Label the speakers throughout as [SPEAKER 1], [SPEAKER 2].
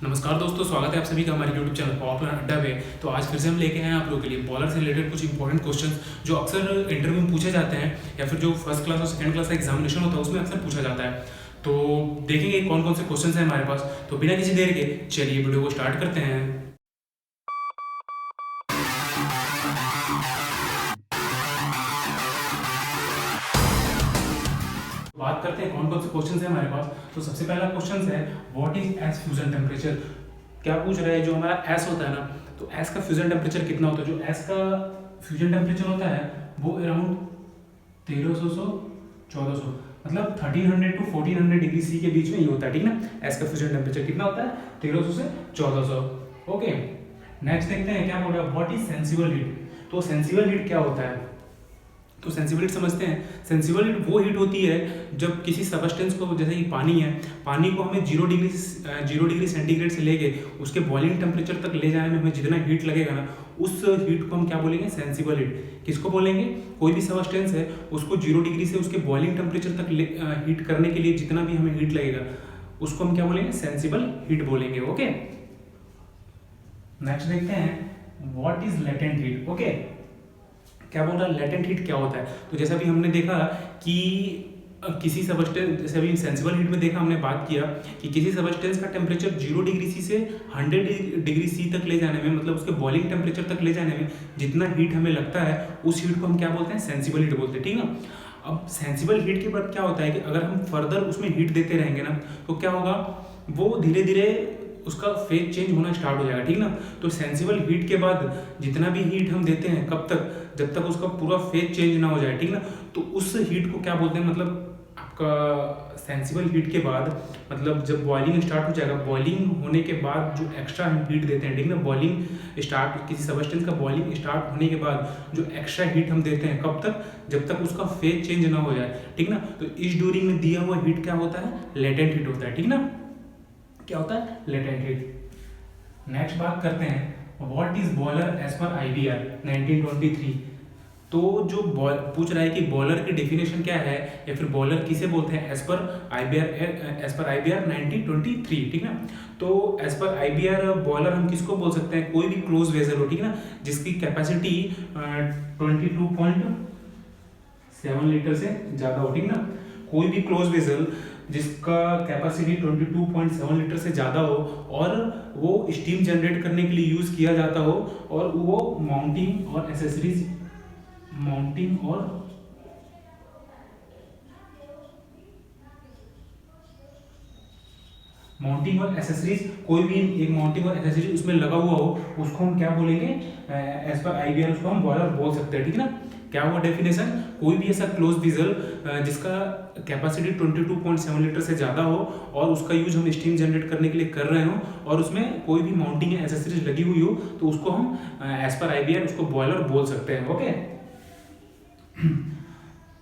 [SPEAKER 1] नमस्कार दोस्तों, स्वागत है आप सभी का हमारे YouTube चैनल पॉपुलर अड्डा पे। तो आज फिर से हम लेके आए हैं आप लोगों के लिए बॉलर से रिलेटेड कुछ इंपॉर्टेंट क्वेश्चंस जो अक्सर इंटरव्यू में पूछे जाते हैं या फिर जो फर्स्ट क्लास और सेकंड क्लास का एग्जामिनेशन होता है उसमें अक्सर पूछा जाता है। तो देखेंगे कौन कौन से क्वेश्चंस हैं हमारे पास। तो बिना किसी देर के चलिए वीडियो को स्टार्ट करते हैं। बात करते हैं कौन कौन से क्वेश्चन है हमारे पास। तो सबसे पहला क्वेश्चन है what is S fusion temperature. क्या पूछ रहा है, जो हमारा एस होता है ना, तो एस का फ्यूजन टेम्परेचर कितना होता है। जो एस का फ्यूजन टेम्परेचर होता है वो अराउंड 1300 से 1400, मतलब 1300 टू 1400 डिग्री सी के बीच में ही होता है, ठीक ना। एस का फ्यूजन टेम्परेचर कितना होता है, 1300 से 1400। ओके, नेक्स्ट देखते हैं क्या बोल रहा है व्हाट इज सेंसिबल हीट। तो सेंसिबल हीट क्या होता है, तो सेंसिबल हीट समझते हैं। सेंसिबल हीट वो हीट होती है जब किसी सबस्टेंस को, जैसे कि पानी है, पानी को हमें 0 डिग्री सेंटीग्रेड से लेके उसके बॉइलिंग टेम्परेचर तक ले जाने में हमें जितना हीट लगेगा ना, उस हीट को हम क्या बोलेंगे, सेंसिबल हीट। किसको बोलेंगे, कोई भी सबस्टेंस है उसको 0 डिग्री से उसके बॉइलिंग टेम्परेचर तक हीट करने के लिए जितना भी हमें हीट लगेगा उसको हम क्या बोलेंगे, सेंसिबल हीट बोलेंगे। ओके, नेक्स्ट देखते हैं what is latent heat. Okay, क्या बोल रहा है, लेटेंट हीट क्या होता है। तो जैसा भी हमने देखा कि किसी सबस्टेंस, जैसे अभी सेंसिबल हीट में देखा, हमने बात किया कि किसी सबस्टेंस का टेम्परेचर 0 डिग्री सी से 100 डिग्री सी तक ले जाने में, मतलब उसके बॉइलिंग टेम्परेचर तक ले जाने में जितना हीट हमें लगता है उस हीट को हम क्या बोलते हैं, सेंसिबल हीट बोलते हैं, ठीक ना। अब सेंसिबल हीट के बाद क्या होता है कि अगर हम फर्दर उसमें हीट देते रहेंगे ना, तो क्या होगा, वो धीरे धीरे उसका फेज चेंज होना स्टार्ट हो जाएगा, ठीक ना। तो सेंसिबल हीट के बाद जितना भी हीट हम देते हैं, कब तक, जब तक उसका पूरा फेज चेंज ना हो जाए, ठीक ना। तो उस हीट को क्या बोलते हैं, मतलब आपका सेंसिबल हीट के बाद, मतलब जब बॉइलिंग स्टार्ट हो जाएगा, बॉइलिंग होने के बाद जो एक्स्ट्रा हम हीट देते हैं, ठीक ना, बॉइलिंग स्टार्ट, किसी सबस्टेंस का बॉइलिंग स्टार्ट होने के बाद जो एक्स्ट्रा हीट हम देते हैं, कब तक, जब तक उसका फेज चेंज ना हो जाए, ठीक ना। तो इस ड्यूरिंग में दिया हुआ हीट क्या होता है, लेटेंट हीट होता है, ठीक ना। क्या होता है, लेटेंट हीट। नेक्स्ट बात करते हैं व्हाट इज बॉयलर एज पर IBR 1923। तो जो पूछ रहा है कि बॉयलर की डेफिनेशन क्या है या फिर बॉयलर किसे बोलते हैं, एज पर IBR 1923, ठीक ना। तो एज पर IBR बॉयलर हम किसको बोल सकते हैं, कोई भी क्लोज वेसल हो, ठीक ना, जिसकी कैपेसिटी 22.7 लीटर से ज़्यादा हो, ठीक ना। कोई भी क्लोज वेसल जिसका कैपेसिटी 22.7 लीटर से ज़्यादा हो और वो स्टीम जनरेट करने के लिए यूज़ किया जाता हो, और वो माउंटिंग और एसेसरीज कोई भी एक माउंटिंग और एसेसरीज उसमें लगा हुआ हो, उसको हम क्या बोलेंगे, एज पर IBR उसको हम बॉयलर बोल सकते हैं, ठीक ना। क्या हुआ डेफिनेशन, कोई भी ऐसा क्लोज वेसल जिसका कैपेसिटी 22.7 लीटर से ज़्यादा हो और उसका यूज हम स्टीम जनरेट करने के लिए कर रहे हो और उसमें कोई भी माउंटिंग या एसेसरीज लगी हुई हो, तो उसको हम एज पर IBR उसको बॉयलर बोल सकते हैं। ओके,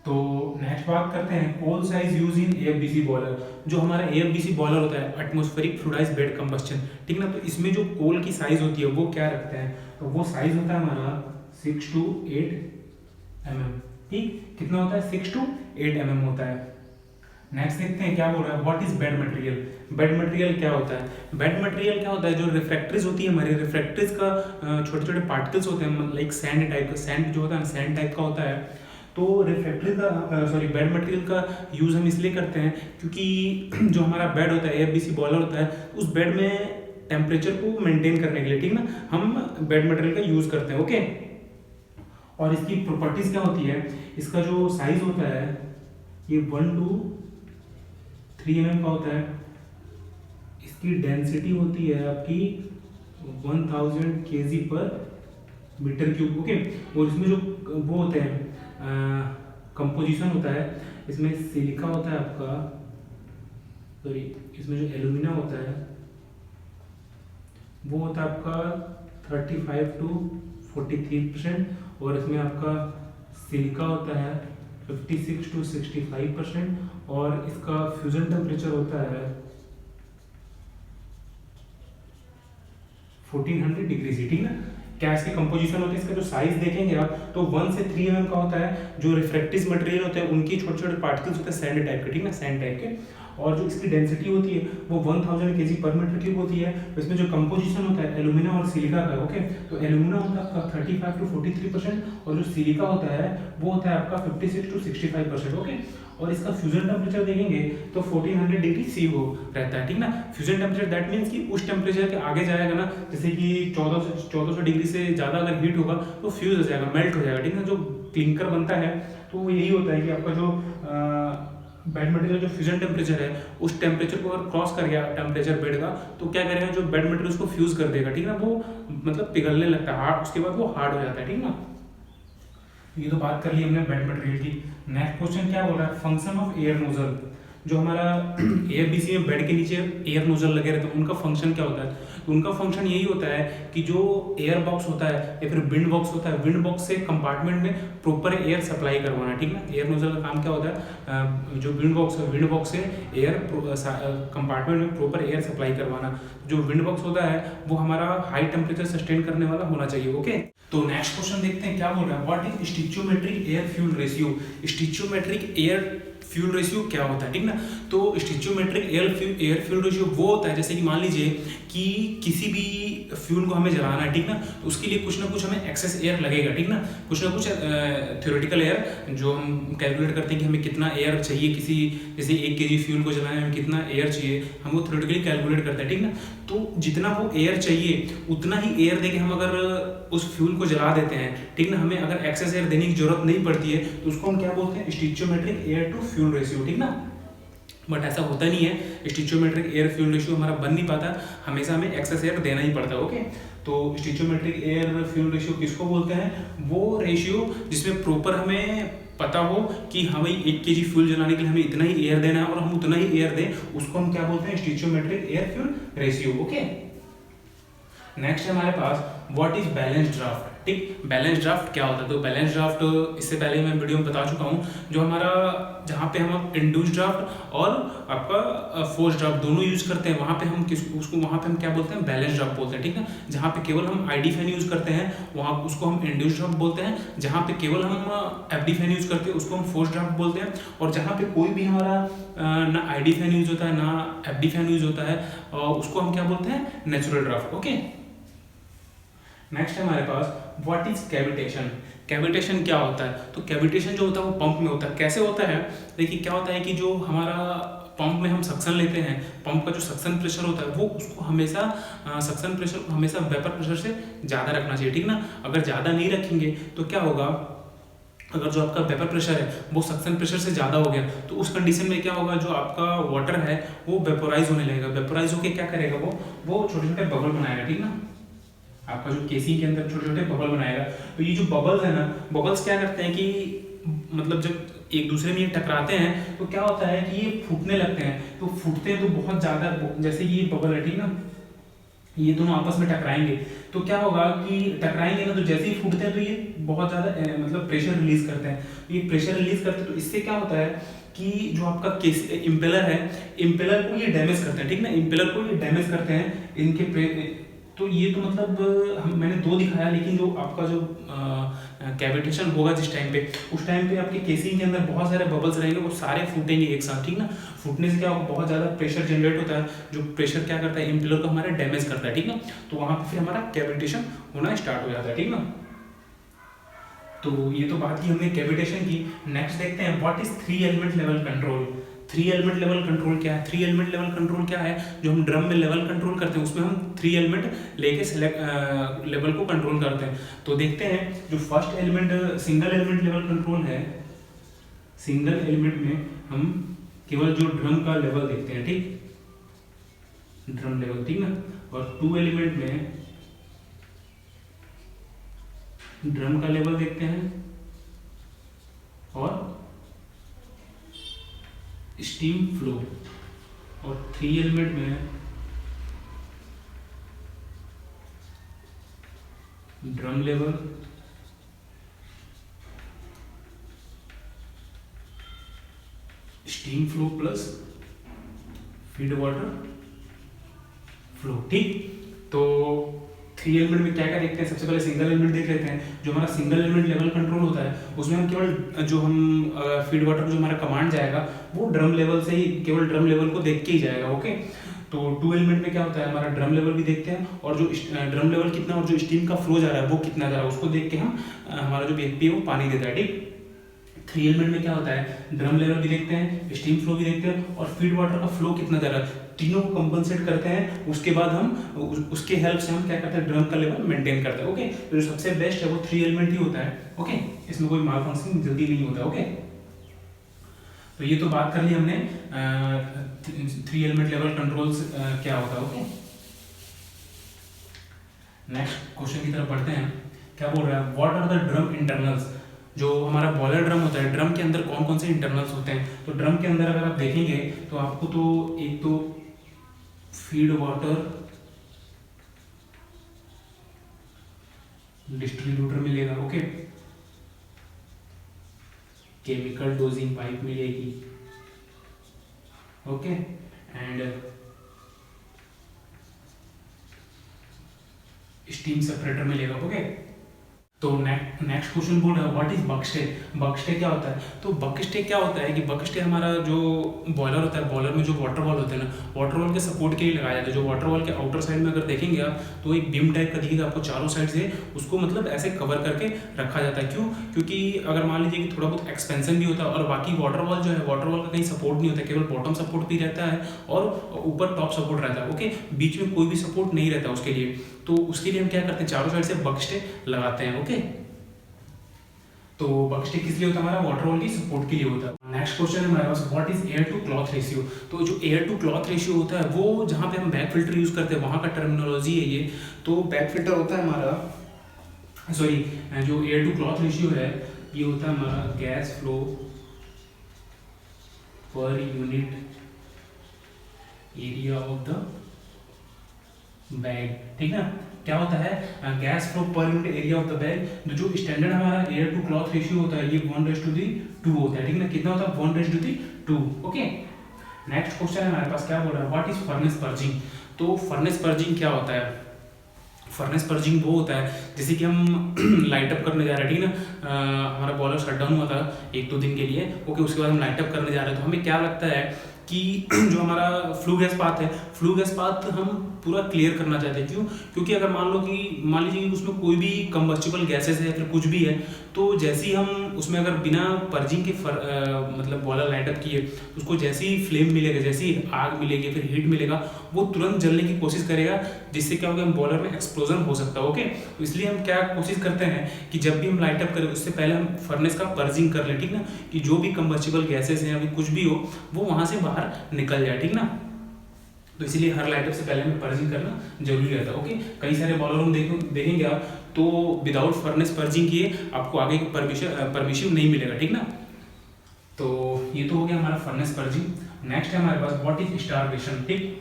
[SPEAKER 1] तो नेक्स्ट बात करते हैं coal size use in AFBC boiler. जो हमारा AFBC बॉयलर होता है, एटमॉस्फेरिक फ्लूइडाइज्ड बेड कंबस्टन, ठीक ना। तो इसमें जो कोल की साइज होती है वो क्या रखते हैं, तो वो साइज होता है हमारा 6 to 8 mm, ठीक, कितना होता है, 6 to 8 mm होता है। नेक्स्ट देखते हैं क्या बोल रहा है what is bed material. Bed material क्या होता है, बेड मटेरियल क्या होता है, जो रिफ्रैक्टरीज होती है हमारे, रिफ्रैक्टरीज का छोटे छोटे पार्टिकल्स होते हैं, लाइक सैंड टाइप का, सैंड जो होता है सैंड टाइप का होता है। तो रिफ्रैक्टरी का बेड मटेरियल का यूज़ हम इसलिए करते हैं क्योंकि जो हमारा बेड होता है, AFBC बॉयलर होता है, उस बेड में टेम्परेचर को मेंटेन करने के लिए, ठीक ना, हम बेड मटेरियल का यूज़ करते हैं। ओके, और इसकी प्रॉपर्टीज क्या होती है, इसका जो साइज होता है ये 1 to 3 mm का होता है। इसकी डेंसिटी होती है आपकी 1000 kg पर मीटर क्यूब। ओके, और इसमें जो वो होते हैं कंपोजिशन होता है, इसमें सिलिका होता है आपका, सॉरी, इसमें जो एल्यूमिना होता है वो होता है आपका 35 to 43%, और इसमें आपका सिलिका होता है 56 to 65%, और इसका फ्यूजन टेम्परेचर होता है 1400 डिग्री सी, ठीक ना। क्या इसके कंपोजिशन होती है, इसका जो साइज देखेंगे आप तो 1 से 3 mm का होता है। जो रिफ्रैक्टिव मटेरियल होते हैं उनकी छोटे छोटे पार्टिकल्स होते हैं सैंड टाइप के, ठीक ना, सैंड टाइप के। और जो इसकी डेंसिटी होती है वो 1000 kg पर मीटर क्यूब होती है। इसमें जो कंपोजिशन होता है एल्यूमिना और सिलिका का, ओके। तो एल्यूमिना होता है आपका 35 to 43% और जो सिलिका होता है वो होता है आपका 56 to 65%, ओके। और इसका फ्यूजन टेम्परेचर देखेंगे तो 1400 डिग्री सी हो रहता है, ठीक ना। फ्यूजन टेम्परेचर दैट मीन्स कि उस टेम्परेचर के आगे जाएगा ना, जैसे कि 1400 डिग्री से ज़्यादा अगर हीट होगा तो फ्यूज हो जाएगा, मेल्ट हो जाएगा, ठीक ना। जो क्लिंकर बनता है तो यही होता है कि आपका जो बेड मटेरियल जो फ्यूजन टेम्परेचर है उस टेम्परेचर को अगर क्रॉस कर गया टेम्परेचर बेड का तो क्या करेगा, जो बेड मटेरियल उसको फ्यूज कर देगा, ठीक ना। वो मतलब पिघलने लगता है हार्ड, उसके बाद वो हार्ड हो जाता है, ठीक ना। ये तो बात कर ली हमने बेड मटेरियल की। नेक्स्ट क्वेश्चन क्या बोल रहा है, फंक्शन ऑफ एयर नोजल। जो हमारा एयरबीसी में बेड के नीचे एयर नोजल लगे रहते हैं उनका फंक्शन क्या होता है, तो उनका फंक्शन यही होता है कि जो एयर बॉक्स होता है या फिर विंड बॉक्स होता है, विंड बॉक्स से कंपार्टमेंट में प्रॉपर एयर सप्लाई करवाना, ठीक ना। एयर नोजल का काम क्या होता है, जो विंड बॉक्स है विंड बॉक्स से एयर कंपार्टमेंट में प्रॉपर एयर सप्लाई करवाना। जो विंड बॉक्स होता है वो हमारा हाई टेम्परेचर सस्टेन करने वाला होना चाहिए, ओके। तो नेक्स्ट क्वेश्चन देखते हैं क्या बोल रहा है, what is stoichiometric air fuel ratio. Stoichiometric air fuel ratio क्या होता है, ठीक ना। तो स्टिचियोमेट्रिक एयर फ्यूल रेशियो वो होता है, जैसे कि मान लीजिए कि किसी भी फ्यूल को हमें जलाना है, ठीक ना, तो उसके लिए कुछ ना कुछ हमें एक्सेस एयर लगेगा, ठीक ना। कुछ ना कुछ थ्योरेटिकल एयर जो हम कैलकुलेट करते हैं कि हमें कितना एयर चाहिए, किसी जैसे 1 kg फ्यूल को जलाने में कितना एयर चाहिए, हम वो थ्योरेटिकली कैलकुलेट करते हैं, ठीक ना। तो जितना वो एयर चाहिए उतना ही एयर देके हम अगर उस फ्यूल को जला देते हैं, ठीक ना, हमें अगर एक्सेस एयर देने की जरूरत नहीं पड़ती है तो उसको हम क्या बोलते हैं, stoichiometric air to fuel ratio, ठीक ना। बट ऐसा होता नहीं है, स्टिचियोमेट्रिक एयर फ्यूल रेशियो हमारा बन नहीं पाता, हमेशा हमें एक्सेस एयर देना ही पड़ता है, ओके। तो स्टिचियोमेट्रिक एयर फ्यूल रेशियो किसको बोलते हैं, वो रेशियो जिसमें प्रॉपर हमें पता हो कि हमें 1 kg फ्यूल जलाने के लिए हमें इतना ही एयर देना है और हम उतना ही एयर दें, उसको हम क्या बोलते हैं, stoichiometric air fuel ratio, okay. Next है हमारे पास व्हाट इज बैलेंस ड्राफ्ट, ठीक। बैलेंस ड्राफ्ट क्या होता है, तो बैलेंस ड्राफ्ट इससे पहले मैं वीडियो में बता चुका हूँ, जो हमारा जहाँ पे हम इंड्यूस ड्राफ्ट और आपका फोर्स ड्राफ्ट दोनों यूज करते हैं, वहाँ पे हम उसको वहाँ पे हम क्या बोलते हैं, बैलेंस ड्राफ्ट बोलते हैं, ठीक है। जहाँ पे केवल हम आईडी फैन यूज करते हैं वहाँ उसको हम इंड्यूस ड्राफ्ट बोलते हैं, जहाँ पे केवल हम एफडी फैन यूज करते हैं उसको हम फोर्स ड्राफ्ट बोलते हैं, और जहाँ पे कोई भी हमारा ना आईडी फैन यूज होता है ना एफडी फैन यूज होता है उसको हम क्या बोलते हैं, नेचुरल ड्राफ्ट, ओके। नेक्स्ट है हमारे पास व्हाट इज कैविटेशन। कैविटेशन क्या होता है, तो कैविटेशन जो होता है वो पंप में होता है। कैसे होता है, देखिए क्या होता है कि जो हमारा पंप में हम सक्शन लेते हैं, पंप का जो सक्शन प्रेशर होता है वो उसको हमेशा सक्शन प्रेशर को हमेशा वेपर प्रेशर से ज़्यादा रखना चाहिए, ठीक ना। अगर ज़्यादा नहीं रखेंगे तो क्या होगा, अगर जो आपका वेपर प्रेशर है वो सक्शन प्रेशर से ज़्यादा हो गया तो उस कंडीशन में क्या होगा, जो आपका वाटर है वो वेपोराइज होने लगेगा। वेपोराइज होकर क्या करेगा, वो छोटे छोटे बबल बनाएगा, ठीक ना। आपका जो केसिंग के अंदर छोटे छोटे बबल बनाएगा। तो ये जो बबल्स है ना, बबल्स क्या करते हैं कि मतलब जब एक दूसरे में ये टकराते हैं तो क्या होता है कि ये फूटने लगते हैं। तो फूटते हैं तो बहुत ज़्यादा, जैसे ये बबल है, ठीक ना, ये दोनों आपस में टकराएंगे तो क्या होगा कि टकराएंगे ना, तो जैसे ही फूटते हैं तो ये बहुत ज़्यादा मतलब प्रेशर रिलीज करते हैं। ये प्रेशर रिलीज करते हैं तो इससे क्या होता है कि जो आपका केस इम्पेलर है, इम्पेलर को ये डैमेज करते हैं, ठीक ना। इम्पेलर को ये डैमेज करते हैं इनके तो ये तो मतलब मैंने 2 दिखाया, लेकिन जो आपका जो कैविटेशन होगा जिस टाइम पे, उस टाइम पे आपके केसिंग के अंदर बहुत सारे बबल्स रहेंगे, वो सारे फूटेंगे एक साथ, ठीक ना। फूटने से क्या होगा, बहुत ज़्यादा प्रेशर जनरेट होता है, जो प्रेशर क्या करता है, इम्पेलर को हमारे डैमेज करता है, ठीक ना। तो वहाँ पे फिर हमारा कैविटेशन होना स्टार्ट हो जाता है, ठीक ना। तो ये तो बात की हमने कैविटेशन की। नेक्स्ट देखते हैं what is 3 element level control. 3 element level control क्या है, 3 एलिमेंट लेवल कंट्रोल क्या है, जो हम ड्रम में लेवल कंट्रोल करते हैं उसमें हम 3 एलिमेंट लेके लेवल को कंट्रोल करते हैं। तो देखते हैं जो first element single element level control है, सिंगल एलिमेंट में हम केवल जो ड्रम का लेवल देखते हैं, ठीक, ड्रम लेवल, ठीक ना। और 2 एलिमेंट में ड्रम का लेवल देखते हैं और स्टीम फ्लो, और 3 एलिमेंट में drum level, steam flow plus feed water flow, ठीक। तो 3 एलिमेंट में क्या क्या देखते हैं, सबसे पहले सिंगल एलिमेंट देख लेते हैं। जो हमारा सिंगल एलिमेंट लेवल कंट्रोल होता है उसमें हम केवल जो हम फीड वाटर जो हमारा कमांड जाएगा वो ड्रम लेवल से ही, केवल ड्रम लेवल को देख के ही जाएगा। ओके, तो 2 एलिमेंट में क्या होता है, हमारा ड्रम लेवल भी देखते हैं और जो ड्रम लेवल कितना और जो स्टीम का फ्लो जा रहा है वो कितना जा रहा है उसको देख के हम हमारा जो बीएफपी है वो पानी देता है। ठीक, 3 एलिमेंट में क्या होता है, ड्रम लेवल भी देखते हैं, स्टीम फ्लो भी देखते हैं और फीड वाटर का फ्लो कितना जा रहा है, तीनों को कंपनसेट करते हैं। उसके बाद हम उसके हेल्प से हम क्या करते हैं, ड्रम का लेवल मेंटेन करते हैं। ओके, तो जो सबसे बेस्ट है वो 3 एलिमेंट ही होता है। ओके, इसमें कोई माल फंक्शनिंग जल्दी नहीं होता। ओके, तो ये तो बात कर ली हमने 3 एलिमेंट लेवल कंट्रोल्स क्या होता है। ओके, नेक्स्ट क्वेश्चन की तरफ बढ़ते हैं। क्या बोल रहा है, what are the drum internals. जो हमारा बॉयलर ड्रम होता है, ड्रम के अंदर कौन कौन से इंटरनल्स होते हैं। तो ड्रम के अंदर अगर आप देखेंगे तो आपको तो एक तो फीड वाटर डिस्ट्रीब्यूटर मिलेगा। ओके, केमिकल डोजिंग पाइप मिलेगी। ओके, एंड स्टीम सेपरेटर मिलेगा। ओके, तो नेक्स्ट क्वेश्चन बोल रहा है व्हाट इज बकस्टे। बकस्टे क्या होता है, तो बकस्टे क्या होता है कि बकस्टे हमारा जो बॉयलर होता है, बॉयलर में जो वाटर वॉल होते हैं ना, वाटर वॉल के सपोर्ट के लिए लगाया जाता है। जो वाटर वॉल के आउटर साइड में अगर देखेंगे आप तो एक बीम टाइप का दिखेगा आपको चारों साइड से, उसको मतलब ऐसे कवर करके रखा जाता है। क्यों, क्योंकि अगर मान लीजिए कि थोड़ा बहुत एक्सपेंशन भी होता है और बाकी वाटर वॉल जो है, वाटर वॉल का कहीं सपोर्ट नहीं होता, केवल बॉटम सपोर्ट भी रहता है और ऊपर टॉप सपोर्ट रहता है। ओके, बीच में कोई भी सपोर्ट नहीं रहता उसके लिए, तो उसके लिए हम क्या करते हैं, चारों साइड से बकस्टे लगाते हैं। ओके, तो बकस्टे किस लिए होता है, हमारा वाटर वॉल की सपोर्ट के लिए होता है। नेक्स्ट क्वेश्चन है हमारे पास, what is air to cloth ratio. तो जो एयर टू क्लॉथ रेशियो होता है वो जहाँ पे हम बैक फिल्टर यूज करते हैं वहाँ का टर्मिनोलॉजी है ये। तो बैक फिल्टर होता है हमारा, सॉरी, जो एयर टू क्लॉथ रेशियो है ये होता है हमारा gas flow per unit area of the bag. ठीक ना, क्या होता है, gas flow per unit area of the bag. जो स्टैंडर्ड हमारा एयर टू क्लॉथ रेशियो होता है ये 1:2 होता है। ठीक ना, कितना होता है, 1:2। ओके, नेक्स्ट क्वेश्चन है हमारे पास, क्या बोल रहा है, व्हाट इज फर्नेस पर्जिंग। तो फर्नेस पर्जिंग क्या होता है, फर्नेस पर्जिंग वो होता है जैसे कि हम लाइट अप करने जा रहे हैं। ठीक ना, हमारा बॉयलर शट डाउन हुआ था 1-2 दिन के लिए। ओके, उसके बाद हम लाइट अप करने जा रहे हैं तो हमें क्या लगता है कि जो हमारा फ्लू गैस पाथ है, फ्लू गैस पाथ हम पूरा क्लियर करना चाहते हैं। क्यों, क्योंकि अगर मान लीजिए कि उसमें कोई भी कंबस्टिबल गैसेस है या फिर कुछ भी है, तो जैसे ही हम उसमें अगर बिना पर्जिंग के मतलब बॉयलर लाइट अप किए, उसको जैसे ही फ्लेम मिलेगा, जैसे ही आग मिलेगी फिर हीट मिलेगा, वो तुरंत जलने की कोशिश करेगा, जिससे क्या होगा, बॉयलर में एक्सप्लोजन हो सकता है। ओके, तो इसलिए हम क्या कोशिश करते हैं कि जब भी हम लाइट अप करें उससे पहले हम फर्नेस का पर्जिंग कर लें। ठीक ना, कि जो भी कंबस्टिबल गैसेस हैं या फिर कुछ भी हो वो वहाँ से बाहर निकल जाए। ठीक ना, तो इसीलिए हर लाइट अप से पहले हमें पर्जिंग करना जरूरी रहता है। ओके, कई सारे बॉयलर में देखेंगे आप तो विदाउट फर्नेस पर्जिंग किए आपको आगे परमिशन नहीं मिलेगा। ठीक ना, तो ये तो हो गया हमारा फर्नेस पर्जिंग। नेक्स्ट है हमारे पास व्हाट इज स्टारवेशन। ठीक,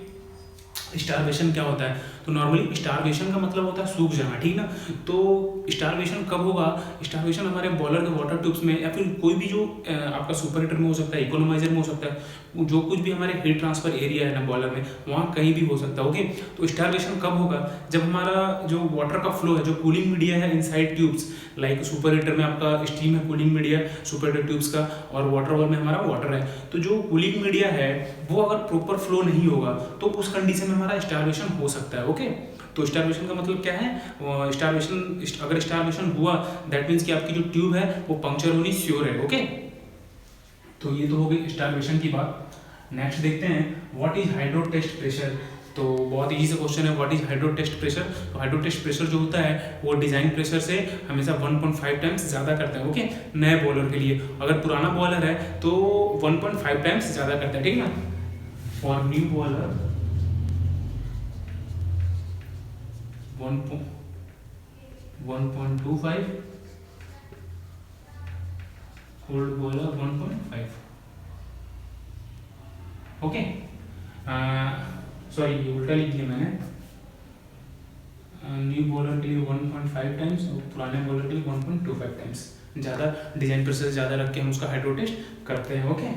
[SPEAKER 1] स्टारवेशन क्या होता है, तो नॉर्मली स्टारवेशन का मतलब होता है सूख जाना। ठीक ना, तो स्टारवेशन कब होगा, स्टारवेशन हमारे बॉयलर के वाटर ट्यूब्स में या फिर कोई भी जो आपका सुपर हीटर में हो सकता है, इकोनोमाइजर में हो सकता है, जो कुछ भी हमारे हीट ट्रांसफर एरिया है ना बॉयलर में, वहाँ कहीं भी हो सकता है। ओके, तो स्टारवेशन कब होगा, जब हमारा जो वाटर का फ्लो है, जो कूलिंग मीडिया है inside tubes, like super heater में आपका स्टीम है, cooling media super heater tubes का, और वाटर वॉल में हमारा वाटर है, तो जो कूलिंग मीडिया है वो अगर प्रॉपर फ्लो नहीं होगा तो उस कंडीशन में हमारा स्टारवेशन हो सकता है। ओके, तो स्टारवेशन का मतलब क्या है, अगर स्टारवेशन हुआ दैट मीन्स कि आपकी जो ट्यूब है वो पंक्चर होनी श्योर है। ओके, तो ये तो हो गई स्टारवेशन की बात। नेक्स्ट देखते हैं what is hydro test pressure. तो बहुत ईजी सा क्वेश्चन है, what is hydro test pressure. तो हाइड्रो टेस्ट प्रेशर जो होता है वो डिजाइन प्रेशर से हमेशा 1.5 टाइम्स ज़्यादा करता है। ओके, नए बॉयलर के लिए, अगर पुराना बॉयलर है तो 1.5 टाइम्स ज़्यादा करता है। ठीक ना, for new boiler 1.25, old boiler 1.5। Okay, sorry ये उल्टा लिख दिया मैंने, न्यू बॉयलर के लिए 1.5 टाइम्स और पुराने बॉयलर के लिए 1.25 टाइम्स ज़्यादा डिजाइन प्रेशर ज़्यादा रख के हम उसका हाइड्रो टेस्ट करते हैं। ओके,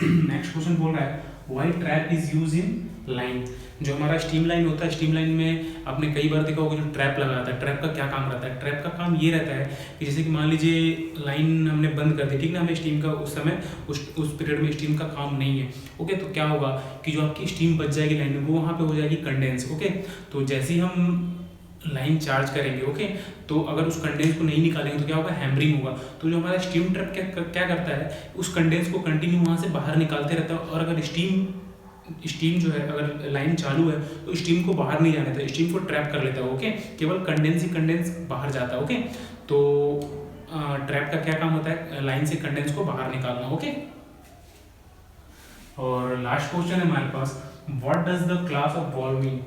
[SPEAKER 1] नेक्स्ट क्वेश्चन बोल रहा है why trap is use in line. जो हमारा स्टीम लाइन होता है, स्टीम लाइन में आपने कई बार देखा होगा जो ट्रैप लगा रहता है, ट्रैप का क्या काम रहता है? ट्रैप का काम ये रहता है कि जैसे कि मान लीजिए लाइन हमने बंद कर दी, ठीक ना, हमें स्टीम का उस समय उस पीरियड में स्टीम का काम नहीं है, ओके, तो क्या होगा कि जो आपकी स्टीम बच जाएगी लाइन में, वो वहाँ पे हो जाएगी कंडेंस, ओके। तो जैसे ही हम लाइन चार्ज करेंगे, ओके, तो अगर उस कंडेंस को नहीं निकालेंगे तो क्या होगा, हैमरिंग होगा। तो जो हमारा स्टीम ट्रैप क्या करता है, उस कंडेंस को कंटिन्यू वहाँ से बाहर निकालते रहता है, और अगर स्टीम जो है, अगर लाइन चालू है तो स्टीम को बाहर नहीं जाने देता, स्टीम को ट्रैप कर लेता है, ओके, केवल कंडेंस बाहर जाता है, ओके। तो ट्रैप का क्या काम होता है, लाइन से कंडेंस को बाहर निकालना, ओके। और लास्ट क्वेश्चन है हमारे पास, what does the class of wall mean.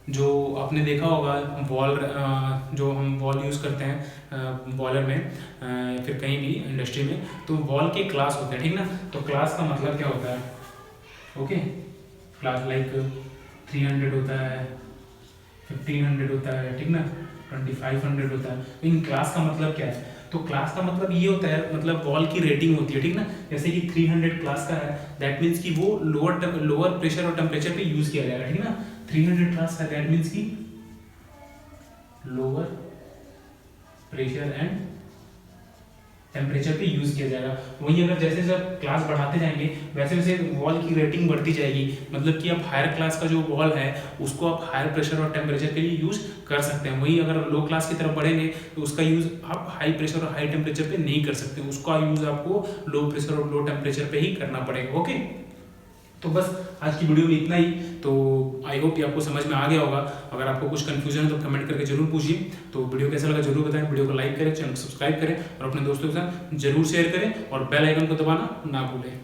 [SPEAKER 1] जो आपने देखा होगा वॉल, जो हम वॉल यूज़ करते हैं बॉयलर में, फिर कहीं भी इंडस्ट्री में, तो वॉल के क्लास होते हैं, ठीक ना। तो क्लास का मतलब क्या होता है, ओके, क्लास लाइक 300 होता है, 1500 होता है, ठीक ना, 2500 होता है। तो इन क्लास का मतलब क्या है, तो क्लास का मतलब ये होता है, मतलब वॉल की रेटिंग होती है, ठीक ना। जैसे कि 300 क्लास का है, दैट मीन्स कि वो लोअर प्रेशर और टेम्परेचर पे यूज किया जाएगा, ठीक ना। 300 क्लास का दैट मीन्स कि लोअर प्रेशर एंड टेम्परेचर पे यूज किया जाएगा। वहीं अगर जैसे जब क्लास बढ़ाते जाएंगे वैसे वैसे वॉल की रेटिंग बढ़ती जाएगी, मतलब कि आप हायर क्लास का जो वॉल है उसको आप हायर प्रेशर और टेम्परेचर के लिए यूज कर सकते हैं। वहीं अगर लो क्लास की तरफ बढ़ेंगे तो उसका यूज आप हाई प्रेशर और हाई टेम्परेचर पे नहीं कर सकते, उसका यूज आपको लो प्रेशर और लो टेम्परेचर पे ही करना पड़ेगा, ओके। तो बस आज की वीडियो में इतना ही। तो आई होप ये आपको समझ में आ गया होगा। अगर आपको कुछ कंफ्यूजन है तो कमेंट करके जरूर पूछिए। तो वीडियो कैसा लगा जरूर बताएं, वीडियो को लाइक करें, चैनल को सब्सक्राइब करें और अपने दोस्तों के साथ जरूर शेयर करें और बेल आइकन को दबाना ना भूलें।